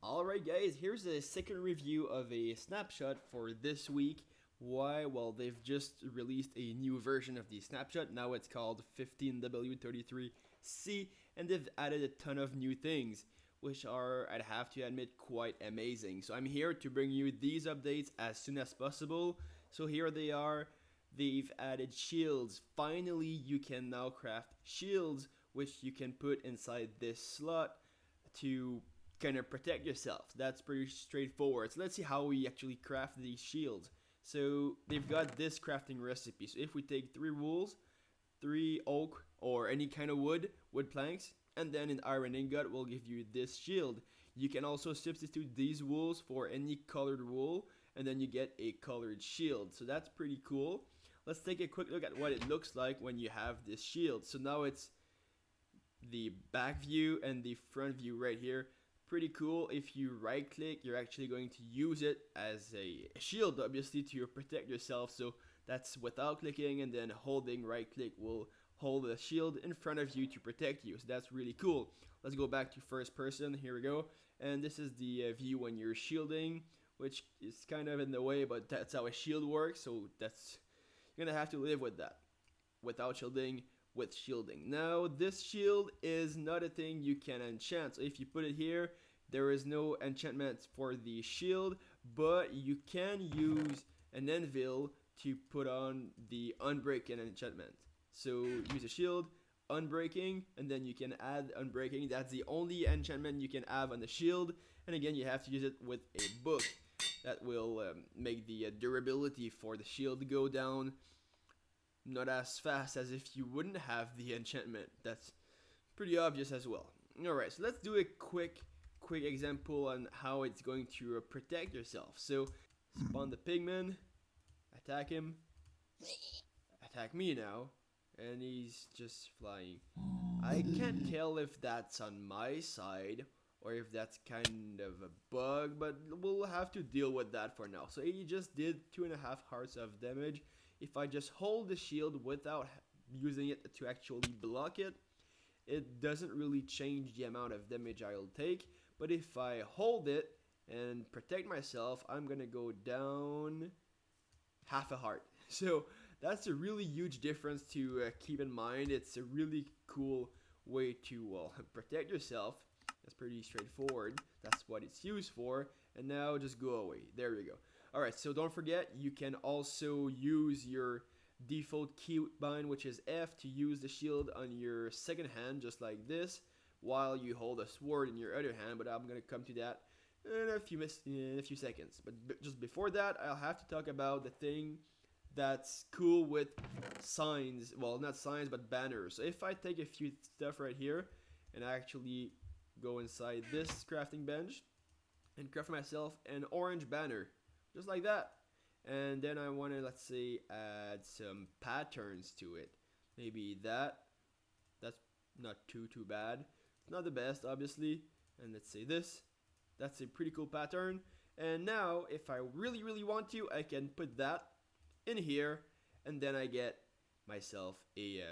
Alright guys, here's a second review of a snapshot for this week. Why? Well, they've just released a new version of the snapshot. Now it's called 15w33c, and they've added a ton of new things, which are, I'd have to admit, quite amazing. So I'm here to bring you these updates as soon as possible. So here they are. They've added shields. Finally, you can now craft shields, which you can put inside this slot to kind of protect yourself. That's pretty straightforward. So let's see how we actually craft these shields. So they've got this crafting recipe. So if we take 3 wool, 3 oak or any kind of wood planks, and then an iron ingot will give you this shield. You can also substitute these wools for any colored wool, and then you get a colored shield. So that's pretty cool. Let's take a quick look at what it looks like when you have this shield. So now it's the back view and the front view right here. Pretty cool. If you right click, you're actually going to use it as a shield, obviously, to protect yourself. So that's without clicking, and then holding right click will hold the shield in front of you to protect you. So that's really cool. Let's go back to first person. Here we go. And this is the view when you're shielding, which is kind of in the way, but that's how a shield works. So that's, you're gonna have to live with that. Without shielding, with shielding. Now this shield is not a thing you can enchant. So if you put it here, there is no enchantment for the shield, but you can use an anvil to put on the unbreaking enchantment. So use a shield, unbreaking, and then you can add unbreaking. That's the only enchantment you can have on the shield, and again you have to use it with a book. That will make the durability for the shield go down not as fast as if you wouldn't have the enchantment. That's pretty obvious as well. Alright, so let's do a quick example on how it's going to protect yourself. So spawn the pigman, attack him, attack me now, and he's just flying. I can't tell if that's on my side or if that's kind of a bug, but we'll have to deal with that for now. So he just did 2.5 hearts of damage. If I just hold the shield without using it to actually block it, it doesn't really change the amount of damage I'll take. But if I hold it and protect myself, I'm gonna go down half a heart. So that's a really huge difference to keep in mind. It's a really cool way to, well, protect yourself. That's pretty straightforward. That's what it's used for. And now just go away. There we go. Alright, so don't forget, you can also use your default keybind, which is F, to use the shield on your second hand, just like this, while you hold a sword in your other hand, but I'm going to come to that in a few seconds. But just before that, I'll have to talk about the thing that's cool with signs. Well, not signs, but banners. So if I take a few stuff right here, and I actually go inside this crafting bench, and craft myself an orange banner. Just like that. And then I want to, let's say, add some patterns to it. Maybe that. That's not too bad. It's not the best, obviously. And let's say this. That's a pretty cool pattern. And now, if I really want to, I can put that in here. And then I get myself a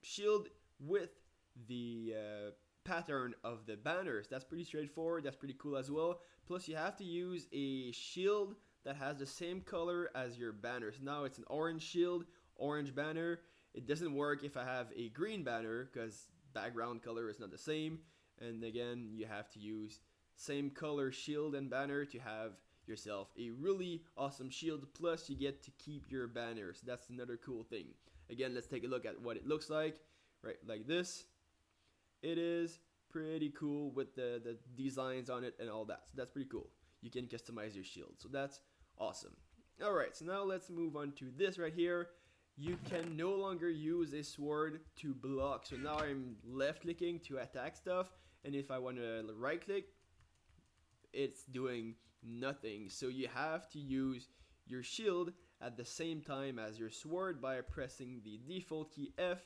shield with the pattern of the banners. That's pretty straightforward. That's pretty cool as well. Plus, you have to use a shield that has the same color as your banners. Now it's an orange shield, orange banner. It doesn't work if I have a green banner because background color is not the same. And again, you have to use same color shield and banner to have yourself a really awesome shield. Plus, you get to keep your banners. That's another cool thing. Again, let's take a look at what it looks like. Right, like this. It is pretty cool with the designs on it and all that. So that's pretty cool. You can customize your shield. So that's awesome. Alright, so now let's move on to this right here. You can no longer use a sword to block. So now I'm left clicking to attack stuff. And if I want to right click, it's doing nothing. So you have to use your shield at the same time as your sword by pressing the default key F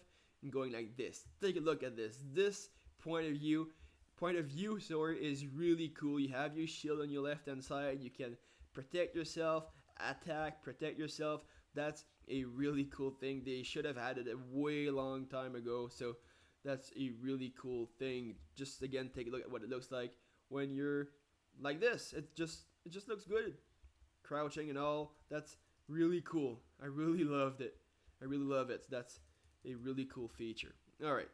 and going like this. Take a look at this. This point of view is really cool. You have your shield on your left hand side. You can protect yourself, attack, protect yourself. That's a really cool thing. They should have added it way long time ago. So that's a really cool thing. Just again, take a look at what it looks like when you're like this. It just looks good, crouching and all. That's really cool. I really loved it. I really love it. That's a really cool feature. All right,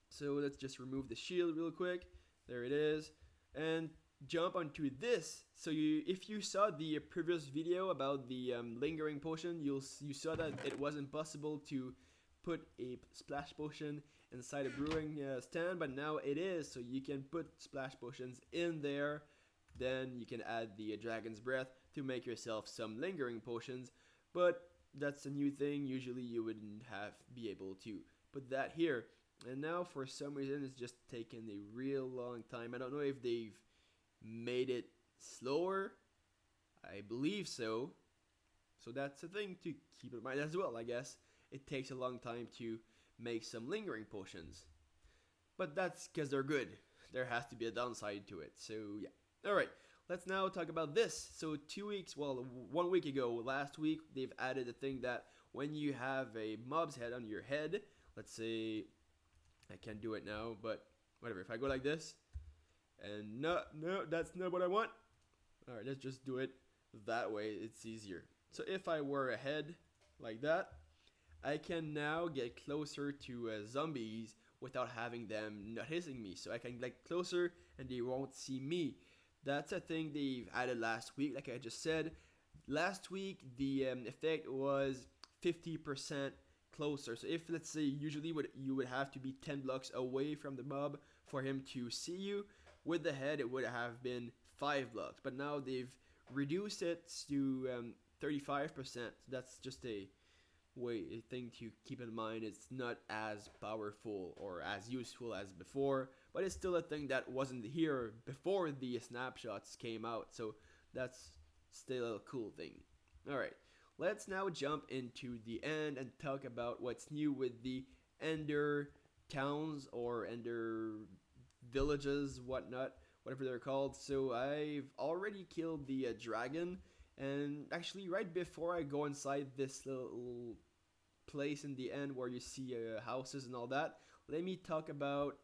so let's just remove the shield real quick. There it is, and jump onto this. So if you saw the previous video about the lingering potion, you saw that it wasn't possible to put a splash potion inside a brewing stand, but now it is. So you can put splash potions in there. Then you can add the dragon's breath to make yourself some lingering potions. But that's a new thing. Usually you wouldn't have be able to put that here. And now for some reason it's just taken a real long time. I don't know if they've made it slower. I believe so. So that's a thing to keep in mind as well, I guess. It takes a long time to make some lingering potions. But that's because they're good. There has to be a downside to it. So yeah. Alright, let's now talk about this. So 2 weeks, well, 1 week ago, last week, they've added a thing that when you have a mob's head on your head, let's say, I can't do it now, but whatever, if I go like this, and no, that's not what I want. Alright, let's just do it that way, it's easier. So if I were a head like that, I can now get closer to zombies without having them noticing me. So I can get closer and they won't see me. That's a thing they've added last week, like I just said. Last week, the effect was 50% closer. So if, let's say, usually you would have to be 10 blocks away from the mob for him to see you, with the head, it would have been 5 blocks. But now they've reduced it to 35%. So that's just a thing to keep in mind. It's not as powerful or as useful as before, but it's still a thing that wasn't here before the snapshots came out, so that's still a cool thing. Alright, let's now jump into the end and talk about what's new with the Ender towns or Ender villages, whatnot, whatever they're called. So I've already killed the dragon. And actually, right before I go inside this little place in the end where you see houses and all that, let me talk about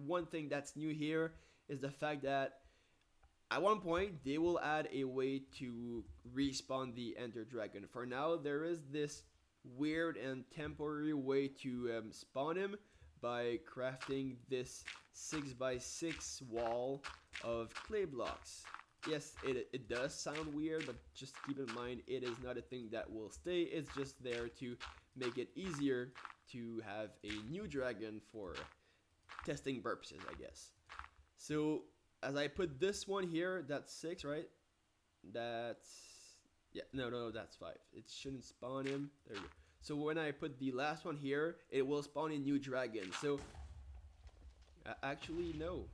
one thing that's new here is the fact that at one point they will add a way to respawn the Ender Dragon. For now, there is this weird and temporary way to spawn him by crafting this 6x6 wall of clay blocks. Yes, it does sound weird, but just keep in mind it is not a thing that will stay. It's just there to make it easier to have a new dragon for testing purposes, I guess. So as I put this one here, that's 6, right? That's, yeah, no, that's 5. It shouldn't spawn him. There you go. So when I put the last one here, it will spawn a new dragon. So actually, no,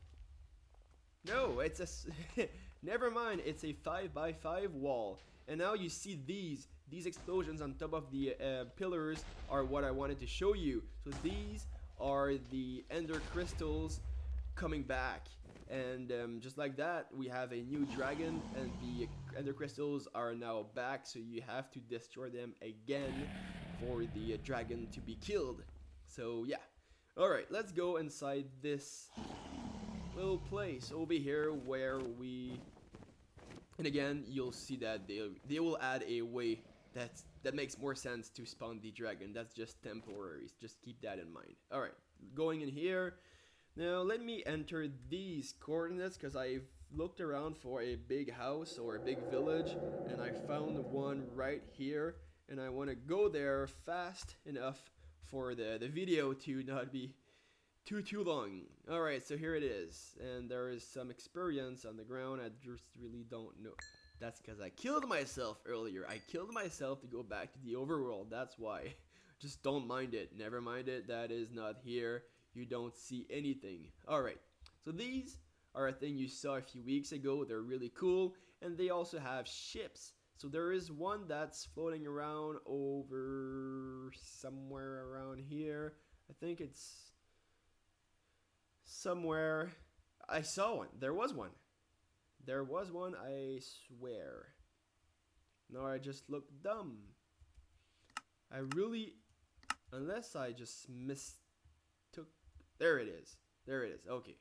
it's a never mind, it's a 5x5 wall. And now you see these explosions on top of the pillars are what I wanted to show you. So these are the Ender crystals coming back. And just like that, we have a new dragon and the Ender crystals are now back. So you have to destroy them again for the dragon to be killed. So yeah. Alright, let's go inside this little place over here where we, and again you'll see that they will add a way that makes more sense to spawn the dragon. That's just temporary, just keep that in mind. Alright, going in here now, let me enter these coordinates because I've looked around for a big house or a big village and I found one right here, and I want to go there fast enough for the video to not be too long. Alright, so here it is, and there is some experience on the ground. I just really don't know. That's because I killed myself earlier. I killed myself to go back to the overworld, that's why. Just don't mind it, never mind it, that is not here. You don't see anything. Alright, so these are a thing you saw a few weeks ago. They're really cool, and they also have ships. So there is one that's floating around over somewhere around here. I think it's somewhere. I saw one. There was one, I swear. No, I just look dumb. I really, unless I just mistook. There it is. Okay.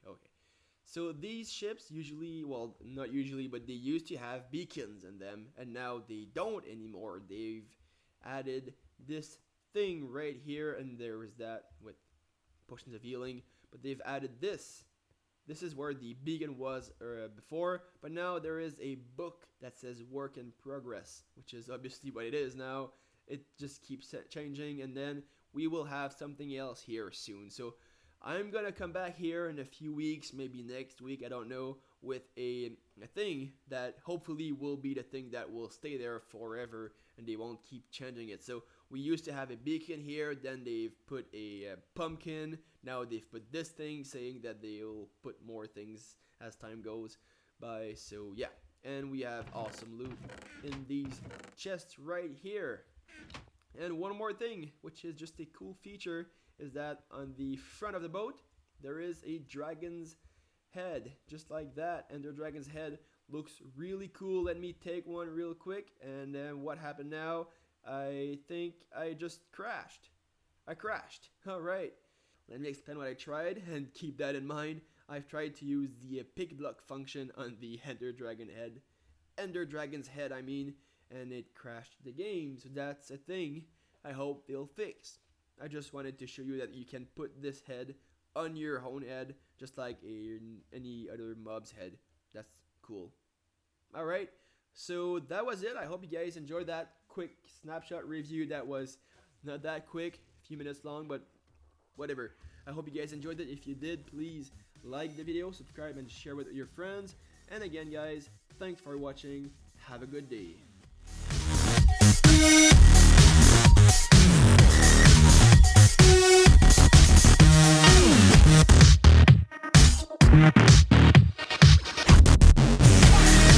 So these ships usually, well, not usually, but they used to have beacons in them, and now they don't anymore. They've added this thing right here, and there was that with potions of healing, but they've added this. This is where the beacon was before, but now there is a book that says work in progress, which is obviously what it is now. It just keeps changing, and then we will have something else here soon. So I'm gonna come back here in a few weeks, maybe next week, I don't know, with a thing that hopefully will be the thing that will stay there forever and they won't keep changing it. So we used to have a beacon here, then they've put a pumpkin, now they've put this thing saying that they'll put more things as time goes by. So yeah, and we have awesome loot in these chests right here. And one more thing, which is just a cool feature, is that on the front of the boat there is a dragon's head, just like that, and their dragon's head looks really cool. Let me take one real quick, and then what happened now? I think I just crashed. I crashed. Alright, let me explain what I tried, and keep that in mind. I've tried to use the pick block function on the Ender Dragon's head, I mean, and it crashed the game. So that's a thing I hope they'll fix. I just wanted to show you that you can put this head on your own head, just like any other mob's head. That's cool. Alright, so that was it. I hope you guys enjoyed that quick snapshot review. That was not that quick, a few minutes long, but whatever. I hope you guys enjoyed it. If you did, please like the video, subscribe, and share with your friends. And again, guys, thanks for watching. Have a good day.